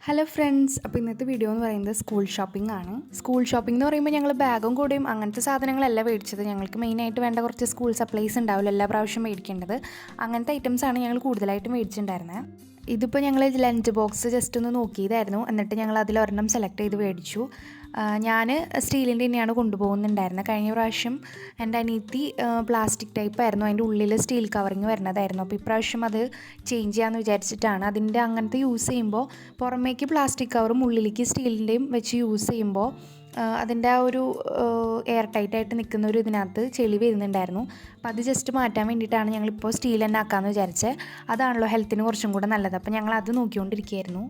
Hello friends, അപ്പോൾ ഇന്നത്തെ video എന്ന് പറയുന്നത് സ്കൂൾ ഷോപ്പിംഗ് ആണ്. സ്കൂൾ ഷോപ്പിംഗ് എന്ന് പറയുമ്പോൾ ഞങ്ങൾ ബാഗും കൂടെയും അങ്ങനത്തെ സാധനങ്ങളല്ല മേടിച്ചത്. ഞങ്ങൾക്ക് മെയിനായിട്ട് വേണ്ട കുറച്ച് സ്കൂൾ സപ്ലൈസ് ഉണ്ടാവില്ല എല്ലാ പ്രാവശ്യം മേടിക്കേണ്ടത്. അങ്ങനത്തെ ഐറ്റംസാണ് ഞങ്ങൾ കൂടുതലായിട്ട് മേടിച്ചിട്ടുണ്ടായിരുന്നത്. ഇതിപ്പോൾ ഞങ്ങൾ ലഞ്ച് ബോക്സ് ജസ്റ്റ് ഒന്ന് നോക്കിയതായിരുന്നു. എന്നിട്ട് ഞങ്ങൾ അതിലൊരെണ്ണം സെലക്ട് ചെയ്ത് മേടിച്ചു. ഞാൻ സ്റ്റീലിൻ്റെ തന്നെയാണ് കൊണ്ടുപോകുന്നുണ്ടായിരുന്നത്. കഴിഞ്ഞ പ്രാവശ്യം എൻ്റെ അനിയത്തി പ്ലാസ്റ്റിക് ടൈപ്പ് ആയിരുന്നു, അതിൻ്റെ ഉള്ളിൽ സ്റ്റീൽ കവറിങ് വരുന്നതായിരുന്നു. അപ്പോൾ ഇപ്രാവശ്യം അത് ചേഞ്ച് ചെയ്യാമെന്ന് വിചാരിച്ചിട്ടാണ്. അതിൻ്റെ അങ്ങനത്തെ യൂസ് ചെയ്യുമ്പോൾ പുറമേക്ക് പ്ലാസ്റ്റിക് കവറും ഉള്ളിലേക്ക് സ്റ്റീലിൻ്റെയും വെച്ച് യൂസ് ചെയ്യുമ്പോൾ അതിൻ്റെ ആ ഒരു എയർ ടൈറ്റായിട്ട് നിൽക്കുന്ന ഒരു ഇതിനകത്ത് ചെളി വരുന്നുണ്ടായിരുന്നു. അപ്പോൾ അത് ജസ്റ്റ് മാറ്റാൻ വേണ്ടിയിട്ടാണ് ഞങ്ങളിപ്പോൾ സ്റ്റീൽ തന്നെ ആക്കാമെന്ന് വിചാരിച്ചത്. അതാണല്ലോ ഹെൽത്തിന് കുറച്ചും കൂടെ നല്ലത്. അപ്പോൾ ഞങ്ങൾ അത് നോക്കിക്കൊണ്ടിരിക്കുകയായിരുന്നു.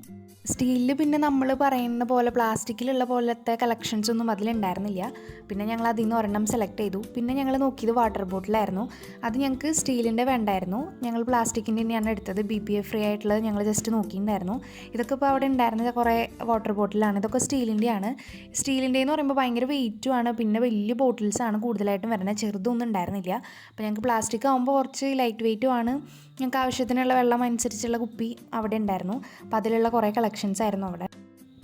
സ്റ്റീലിൽ പിന്നെ നമ്മൾ പറയുന്ന പോലെ പ്ലാസ്റ്റിക്കിലുള്ള പോലത്തെ കളക്ഷൻസ് ഒന്നും അതിലുണ്ടായിരുന്നില്ല. പിന്നെ ഞങ്ങൾ അതിൽ നിന്ന് ഒരെണ്ണം സെലക്ട് ചെയ്തു. പിന്നെ ഞങ്ങൾ നോക്കിയത് വാട്ടർ ബോട്ടിലായിരുന്നു. അത് ഞങ്ങൾക്ക് സ്റ്റീലിൻ്റെ വേണ്ടായിരുന്നു. ഞങ്ങൾ പ്ലാസ്റ്റിക്കിൻ്റെ തന്നെയാണ് എടുത്തത്. BPA ഫ്രീ ആയിട്ടുള്ളത് ഞങ്ങൾ ജസ്റ്റ് നോക്കിയിട്ടുണ്ടായിരുന്നു. ഇതൊക്കെ ഇപ്പോൾ അവിടെ ഉണ്ടായിരുന്നത് കുറേ വാട്ടർ ബോട്ടിലാണ്. ഇതൊക്കെ സ്റ്റീലിൻ്റെയാണ്. സ്റ്റീലിൻ്റെ എന്ന് പറയുമ്പോൾ ഭയങ്കര വെയിറ്റുമാണ്. പിന്നെ വലിയ ബോട്ടിൽസാണ് കൂടുതലായിട്ടും വരുന്നത്, ചെറുതൊന്നും ഉണ്ടായിരുന്നില്ല. അപ്പോൾ ഞങ്ങൾക്ക് പ്ലാസ്റ്റിക് ആകുമ്പോൾ കുറച്ച് ലൈറ്റ് വെയിറ്റുമാണ്. ഞങ്ങൾക്ക് ആവശ്യത്തിനുള്ള വെള്ളം അനുസരിച്ചുള്ള കുപ്പി അവിടെ ഉണ്ടായിരുന്നു. അപ്പോൾ അതിലുള്ള കുറേ കളക്ഷൻസ് ആയിരുന്നു അവിടെ.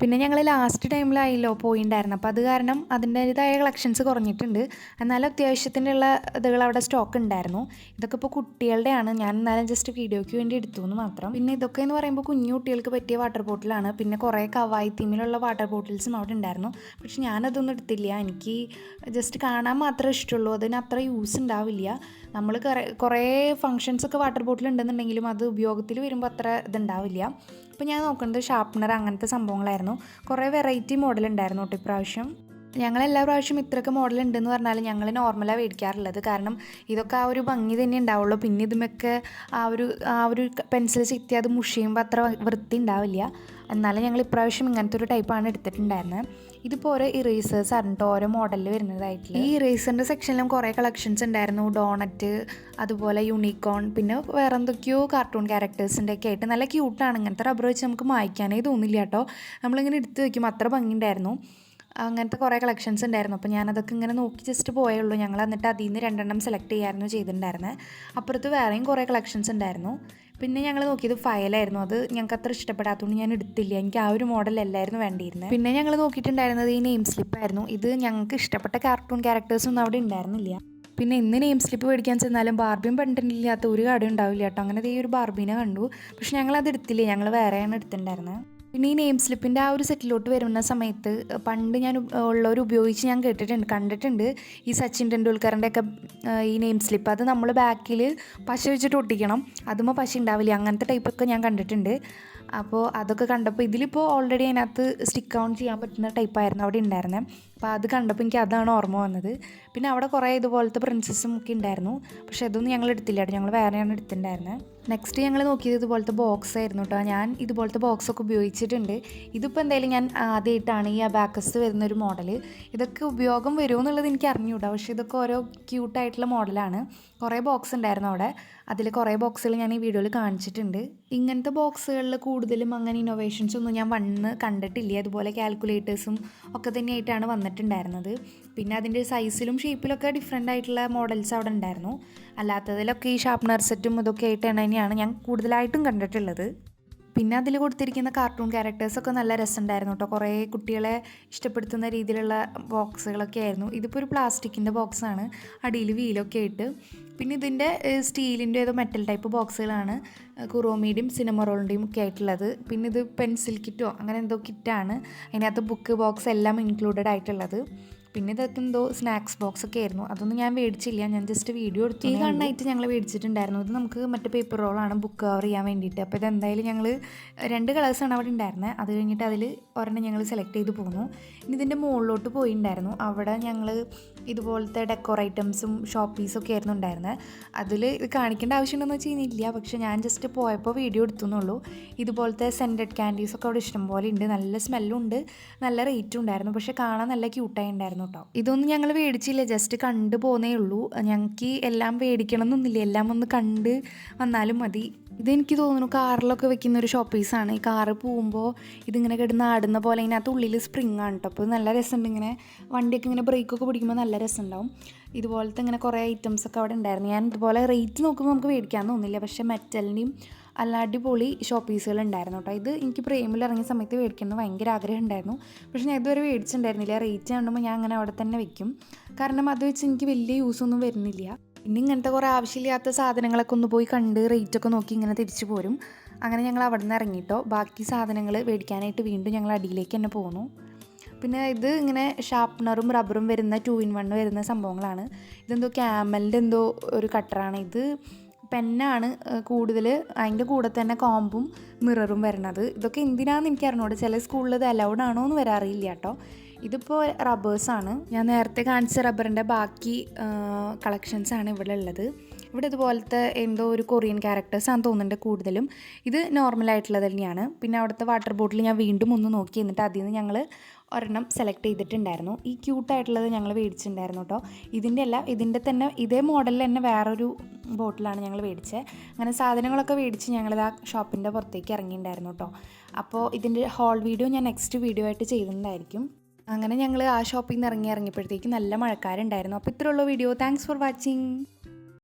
പിന്നെ ഞങ്ങൾ ലാസ്റ്റ് ടൈമിലായല്ലോ പോയിണ്ടായിരുന്നു. അപ്പോൾ അത് കാരണം അതിൻ്റേതായ കളക്ഷൻസ് കുറഞ്ഞിട്ടുണ്ട്. എന്നാലും അത്യാവശ്യത്തിനുള്ള ഇതുകൾ അവിടെ സ്റ്റോക്ക് ഉണ്ടായിരുന്നു. ഇതൊക്കെ ഇപ്പോൾ കുട്ടികളുടെയാണ്. ഞാൻ എന്നാലും ജസ്റ്റ് വീഡിയോയ്ക്ക് വേണ്ടി എടുത്തു എന്ന് മാത്രം. പിന്നെ ഇതൊക്കെ എന്ന് പറയുമ്പോൾ കുഞ്ഞു കുട്ടികൾക്ക് പറ്റിയ വാട്ടർ ബോട്ടിലാണ്. പിന്നെ കുറേ കവായി തീമിലുള്ള വാട്ടർ ബോട്ടിൽസും അവിടെ ഉണ്ടായിരുന്നു. പക്ഷെ ഞാനതൊന്നും എടുത്തില്ല. എനിക്ക് ജസ്റ്റ് കാണാൻ മാത്രമേ ഇഷ്ടമുള്ളൂ. അതിന് അത്ര യൂസ് ഉണ്ടാവില്ല. നമ്മൾ കുറേ ഫങ്ഷൻസൊക്കെ വാട്ടർ ബോട്ടിൽ ഉണ്ടെന്നുണ്ടെങ്കിലും അത് ഉപയോഗത്തിൽ വരുമ്പോൾ അത്ര ഇതുണ്ടാവില്ല. അപ്പോൾ ഞാൻ നോക്കുന്നത് ഷാർപ്പ്നർ അങ്ങനത്തെ സംഭവങ്ങളായിരുന്നു. കുറേ വെറൈറ്റി മോഡൽ ഉണ്ടായിരുന്നു കേട്ടോ ഇപ്രാവശ്യം. ഞങ്ങളെല്ലാ പ്രാവശ്യം ഇത്രയൊക്കെ മോഡൽ ഉണ്ടെന്ന് പറഞ്ഞാൽ ഞങ്ങൾ നോർമലാണ് മേടിക്കാറുള്ളത്. കാരണം ഇതൊക്കെ ആ ഒരു ഭംഗി തന്നെ ഉണ്ടാവുള്ളൂ. പിന്നെ ഇതുമൊക്കെ ആ ഒരു പെൻസിൽ ചെത്തി അത് മുഷിയുമ്പോൾ അത്ര വൃത്തി ഉണ്ടാവില്ല. എന്നാലും ഞങ്ങൾ ഇപ്രാവശ്യം ഇങ്ങനത്തെ ഒരു ടൈപ്പാണ് എടുത്തിട്ടുണ്ടായിരുന്നത്. ഇതിപ്പോൾ ഓരോ ഇറേസേഴ്സ് ആണ് കേട്ടോ, ഓരോ മോഡലിൽ വരുന്നതായിട്ടുള്ള. ഈ ഇറേസറിൻ്റെ സെക്ഷനിലും കുറേ കളക്ഷൻസ് ഉണ്ടായിരുന്നു. ഡോണറ്റ്, അതുപോലെ യൂണിക്കോൺ, പിന്നെ വേറെ എന്തൊക്കെയോ കാർട്ടൂൺ ക്യാരക്ടേഴ്സിൻ്റെ ഒക്കെ ആയിട്ട് നല്ല ക്യൂട്ടാണ്. ഇങ്ങനത്തെ റബ്ബർ വെച്ച് നമുക്ക് മായ്ക്കാനേ തോന്നില്ല കേട്ടോ. നമ്മളിങ്ങനെ എടുത്ത് വയ്ക്കും, അത്ര ഭംഗിയുണ്ടായിരുന്നു. അങ്ങനത്തെ കുറേ കളക്ഷൻസ് ഉണ്ടായിരുന്നു. അപ്പോൾ ഞാനതൊക്കെ ഇങ്ങനെ നോക്കി ജസ്റ്റ് പോയുള്ളൂ. ഞങ്ങൾ എന്നിട്ട് അതിൽ നിന്ന് 2 സെലക്ട് ചെയ്യായിരുന്നു ചെയ്തിട്ടുണ്ടായിരുന്നത്. അപ്പുറത്ത് വേറെയും കുറേ കളക്ഷൻസ് ഉണ്ടായിരുന്നു. പിന്നെ ഞങ്ങൾ നോക്കിയത് ഫയലായിരുന്നു. അത് ഞങ്ങൾക്ക് അത്ര ഇഷ്ടപ്പെടാത്തതുകൊണ്ട് ഞാൻ എടുത്തില്ല. എനിക്ക് ആ ഒരു മോഡലല്ലായിരുന്നു വേണ്ടിയിരുന്നത്. പിന്നെ ഞങ്ങൾ നോക്കിയിട്ടുണ്ടായിരുന്നത് ഈ നെയിം സ്ലിപ്പായിരുന്നു. ഇത് ഞങ്ങൾക്ക് ഇഷ്ടപ്പെട്ട കാർട്ടൂൺ ക്യാരക്ടേഴ്സൊന്നും അവിടെ ഉണ്ടായിരുന്നില്ല. പിന്നെ ഇന്ന് നെയിം സ്ലിപ്പ് മേടിക്കാൻ ചെന്നാലും ബാർബിയും പണ്ടില്ലാത്ത ഒരു കട ഉണ്ടാവില്ല കേട്ടോ. അങ്ങനെ ഈ ഒരു ബാർബീനെ കണ്ടു. പക്ഷെ ഞങ്ങളത് എടുത്തില്ല, ഞങ്ങൾ വേറെയാണ് എടുത്തിട്ടുണ്ടായിരുന്നത്. പിന്നെ ഈ നെയിം സ്ലിപ്പിൻ്റെ ആ ഒരു സെറ്റിലോട്ട് വരുന്ന സമയത്ത് പണ്ട് ഞാൻ ഉള്ളവർ ഉപയോഗിച്ച് ഞാൻ കണ്ടിട്ടുണ്ട് ഈ സച്ചിൻ ടെണ്ടുൽക്കറിൻ്റെ ഒക്കെ ഈ നെയിം സ്ലിപ്പ്. അത് നമ്മൾ ബാക്കിൽ പശ വെച്ചിട്ട് ഒട്ടിക്കണം. അതുമ്പോൾ പശ ഉണ്ടാവില്ല. അങ്ങനത്തെ ടൈപ്പൊക്കെ ഞാൻ കണ്ടിട്ടുണ്ട്. അപ്പോൾ അതൊക്കെ കണ്ടപ്പോൾ ഇതിലിപ്പോൾ ഓൾറെഡി അതിനകത്ത് സ്റ്റിക്ക് ഓൺ ചെയ്യാൻ പറ്റുന്ന ടൈപ്പായിരുന്നു അവിടെ ഉണ്ടായിരുന്നത്. അപ്പോൾ അത് കണ്ടപ്പോൾ എനിക്ക് അതാണ് ഓർമ്മ വന്നത്. പിന്നെ അവിടെ കുറേ ഇതുപോലത്തെ പ്രിൻസസും ഒക്കെ ഉണ്ടായിരുന്നു. പക്ഷേ അതൊന്നും ഞങ്ങൾ എടുത്തില്ല കേട്ടോ, ഞങ്ങൾ വേറെയാണ് എടുത്തിട്ടുണ്ടായിരുന്നത്. നെക്സ്റ്റ് ഞങ്ങൾ നോക്കിയത് ഇതുപോലത്തെ ബോക്സ് ആയിരുന്നു കേട്ടോ. ഞാൻ ഇതുപോലത്തെ ബോക്സൊക്കെ ഉപയോഗിച്ചിട്ടുണ്ട്. ഇതിപ്പോൾ എന്തായാലും ഞാൻ ആദ്യമായിട്ടാണ് ഈ അബാക്കസ് വരുന്നൊരു മോഡൽ. ഇതൊക്കെ ഉപയോഗം വരുമോ എന്നുള്ളത് എനിക്ക് അറിഞ്ഞുകൂടാ. പക്ഷേ ഇതൊക്കെ ഓരോ ക്യൂട്ടായിട്ടുള്ള മോഡലാണ്. കുറേ ബോക്സ് ഉണ്ടായിരുന്നു അവിടെ. അതിൽ കുറേ ബോക്സുകൾ ഞാൻ ഈ വീഡിയോയിൽ കാണിച്ചിട്ടുണ്ട്. ഇങ്ങനത്തെ ബോക്സുകളിൽ കൂടുതലും അങ്ങനെ ഇന്നോവേഷൻസ് ഒന്നും ഞാൻ കണ്ടിട്ടില്ല. അതുപോലെ കാൽക്കുലേറ്റേഴ്സും ഒക്കെ തന്നെയായിട്ടാണ് വന്നിട്ടുണ്ടായിരുന്നത്. പിന്നെ അതിൻ്റെ സൈസിലും ഷേപ്പിലൊക്കെ ഡിഫറെൻ്റ് ആയിട്ടുള്ള മോഡൽസ് അവിടെ ഉണ്ടായിരുന്നു. അല്ലാത്തതിലൊക്കെ ഈ ഷാർപ്പ്നർ സെറ്റും ഇതൊക്കെ ആയിട്ട് തന്നെയാണ് ഞാൻ കൂടുതലായിട്ടും കണ്ടിട്ടുള്ളത്. പിന്നെ അതിൽ കൊടുത്തിരിക്കുന്ന കാർട്ടൂൺ ക്യാരക്ടേഴ്സൊക്കെ നല്ല രസമുണ്ടായിരുന്നു കേട്ടോ. കുറേ കുട്ടികളെ ഇഷ്ടപ്പെടുത്തുന്ന രീതിയിലുള്ള ബോക്സുകളൊക്കെ ആയിരുന്നു. ഇതിപ്പോൾ ഒരു പ്ലാസ്റ്റിക്കിൻ്റെ ബോക്സാണ്, അടിയിൽ വീലൊക്കെ ആയിട്ട്. പിന്നെ ഇതിൻ്റെ സ്റ്റീലിൻ്റെ ഏതോ മെറ്റൽ ടൈപ്പ് ബോക്സുകളാണ്, കുറോമീഡിയും സിനമറോളിൻ്റെയും ഒക്കെ ആയിട്ടുള്ളത്. പിന്നെ ഇത് പെൻസിൽ കിറ്റോ അങ്ങനെ എന്തോ കിറ്റാണ്. അതിനകത്ത് ബുക്ക് ബോക്സ് എല്ലാം ഇൻക്ലൂഡഡ് ആയിട്ടുള്ളത്. പിന്നെ ഇതൊക്കെ എന്തോ സ്നാക്സ് ബോക്സ് ഒക്കെ ആയിരുന്നു. അതൊന്നും ഞാൻ മേടിച്ചില്ല, ഞാൻ ജസ്റ്റ് വീഡിയോ എടുത്തു. ഈ കണ്ണായിട്ട് ഞങ്ങൾ മേടിച്ചിട്ടുണ്ടായിരുന്നു. ഇത് നമുക്ക് മറ്റേ പേപ്പർ റോളാണ് ബുക്ക് കവർ ചെയ്യാൻ വേണ്ടിയിട്ട്. അപ്പോൾ ഇതെന്തായാലും ഞങ്ങൾ 2 കളേഴ്സാണ് അവിടെ ഉണ്ടായിരുന്നത്. അത് കഴിഞ്ഞിട്ട് അതിൽ ഒരെണ്ണം ഞങ്ങൾ സെലക്ട് ചെയ്ത് പോന്നു. ഇനി ഇതിൻ്റെ മുകളിലോട്ട് പോയിട്ടുണ്ടായിരുന്നു. അവിടെ ഞങ്ങൾ ഇതുപോലത്തെ ഡെക്കോർ ഐറ്റംസും ഷോപ്പ് പീസൊക്കെ ആയിരുന്നു ഉണ്ടായിരുന്നത്. അതിൽ ഇത് കാണിക്കേണ്ട ആവശ്യമുണ്ടെന്ന് വെച്ച് കഴിഞ്ഞില്ല, പക്ഷേ ഞാൻ ജസ്റ്റ് പോയപ്പോൾ വീഡിയോ എടുത്തു എന്നുള്ളൂ. ഇതുപോലത്തെ സെൻറ്റഡ് ക്യാൻഡീസൊക്കെ അവിടെ ഇഷ്ടംപോലെ ഉണ്ട്. നല്ല സ്മെല്ലും ഉണ്ട്, നല്ല റേറ്റും ഉണ്ടായിരുന്നു. പക്ഷേ കാണാൻ നല്ല ക്യൂട്ടായി ഉണ്ടായിരുന്നു കേട്ടോ. ഇതൊന്നും ഞങ്ങൾ മേടിച്ചില്ല, ജസ്റ്റ് കണ്ടു പോന്നേ ഉള്ളൂ. ഞങ്ങൾക്ക് എല്ലാം മേടിക്കണം എന്നൊന്നുമില്ല, എല്ലാം ഒന്ന് കണ്ട് വന്നാലും മതി. ഇതെനിക്ക് തോന്നുന്നു കാറിലൊക്കെ വെക്കുന്ന ഒരു ഷോപ്പ് പീസാണ്. ഈ കാറ് പോകുമ്പോൾ ഇതിങ്ങനെ കിടന്ന് ആടുന്ന പോലെ ഇതിനകത്ത് ഉള്ളിൽ സ്പ്രിങ് ആണ് കേട്ടോ. അപ്പോൾ നല്ല രസമുണ്ട്. ഇങ്ങനെ വണ്ടിയൊക്കെ ഇങ്ങനെ ബ്രേക്കൊക്കെ പിടിക്കുമ്പോൾ നല്ല രസമുണ്ടാവും. ഇതുപോലത്തെ ഇങ്ങനെ കുറേ ഐറ്റംസൊക്കെ അവിടെ ഉണ്ടായിരുന്നു. ഞാൻ ഇതുപോലെ റേറ്റ് നോക്കുമ്പോൾ നമുക്ക് മേടിക്കാൻ തോന്നില്ല. പക്ഷേ മെറ്റലിൻ്റെയും അല്ല അടിപൊളി ഷോപ്പ് പീസുകൾ ഉണ്ടായിരുന്നു കേട്ടോ. ഇത് എനിക്ക് പ്രേമിൽ ഇറങ്ങിയ സമയത്ത് മേടിക്കണം ഭയങ്കര ആഗ്രഹം ഉണ്ടായിരുന്നു. പക്ഷേ ഞാൻ ഇതുവരെ മേടിച്ചിട്ടുണ്ടായിരുന്നില്ല. റേറ്റ് കാണുമ്പോൾ ഞാൻ അങ്ങനെ അവിടെ തന്നെ വെക്കും. കാരണം അത് വെച്ച് എനിക്ക് വലിയ യൂസൊന്നും വരുന്നില്ല. പിന്നെ ഇങ്ങനത്തെ കുറേ ആവശ്യമില്ലാത്ത സാധനങ്ങളൊക്കെ ഒന്ന് പോയി കണ്ട് റേറ്റൊക്കെ നോക്കി ഇങ്ങനെ തിരിച്ചു പോരും. അങ്ങനെ ഞങ്ങൾ അവിടെ നിന്ന് ഇറങ്ങിയിട്ടോ. ബാക്കി സാധനങ്ങൾ മേടിക്കാനായിട്ട് വീണ്ടും ഞങ്ങൾ അടിയിലേക്ക് തന്നെ പോന്നു. പിന്നെ ഇത് ഇങ്ങനെ ഷാർപ്പ്നറും റബ്ബറും വരുന്ന 2-in-1 വരുന്ന സംഭവങ്ങളാണ്. ഇതെന്തോ ക്യാമലിൻ്റെ എന്തോ ഒരു കട്ടറാണ്. ഇത് പെന്നാണ് കൂടുതൽ. അതിൻ്റെ കൂടെ തന്നെ കോമ്പും മിററും വരണത്. ഇതൊക്കെ എന്തിനാണെന്ന് എനിക്ക് അറിഞ്ഞൂടെ. ചില സ്കൂളിൽ ഇത് അലൗഡ് ആണോ എന്ന് വരെ അറിയില്ല കേട്ടോ. ഇതിപ്പോൾ റബ്ബേഴ്സാണ്. ഞാൻ നേരത്തെ കാണിച്ച റബ്ബറിൻ്റെ ബാക്കി കളക്ഷൻസാണ് ഇവിടെ ഉള്ളത്. ഇവിടെ ഇതുപോലത്തെ എന്തോ ഒരു കൊറിയൻ ക്യാരക്ടേഴ്സാണ് തോന്നുന്നുണ്ട് കൂടുതലും. ഇത് നോർമലായിട്ടുള്ളത് തന്നെയാണ്. പിന്നെ അവിടുത്തെ വാട്ടർ ബോട്ടിൽ ഞാൻ വീണ്ടും ഒന്ന് നോക്കി. എന്നിട്ട് അതിൽ നിന്ന് ഞങ്ങൾ ഒരെണ്ണം സെലക്ട് ചെയ്തിട്ടുണ്ടായിരുന്നു. ഈ ക്യൂട്ടായിട്ടുള്ളത് ഞങ്ങൾ മേടിച്ചിട്ടുണ്ടായിരുന്നു കേട്ടോ. ഇതിൻ്റെ തന്നെ ഇതേ മോഡലിൽ തന്നെ വേറൊരു ബോട്ടിലാണ് ഞങ്ങൾ മേടിച്ചത്. അങ്ങനെ സാധനങ്ങളൊക്കെ മേടിച്ച് ഞങ്ങളിത് ആ ഷോപ്പിൻ്റെ പുറത്തേക്ക് ഇറങ്ങിയിട്ടുണ്ടായിരുന്നു കേട്ടോ. അപ്പോൾ ഇതിൻ്റെ ഹോൾ വീഡിയോ ഞാൻ നെക്സ്റ്റ് വീഡിയോ ആയിട്ട് ചെയ്യുന്നതായിരിക്കും. അങ്ങനെ ഞങ്ങൾ ആ ഷോപ്പിൽ നിന്ന് ഇറങ്ങിയപ്പോഴത്തേക്ക് നല്ല മഴക്കാരുണ്ടായിരുന്നു. അപ്പോൾ ഇത്രയുള്ള വീഡിയോ. Thanks for watching.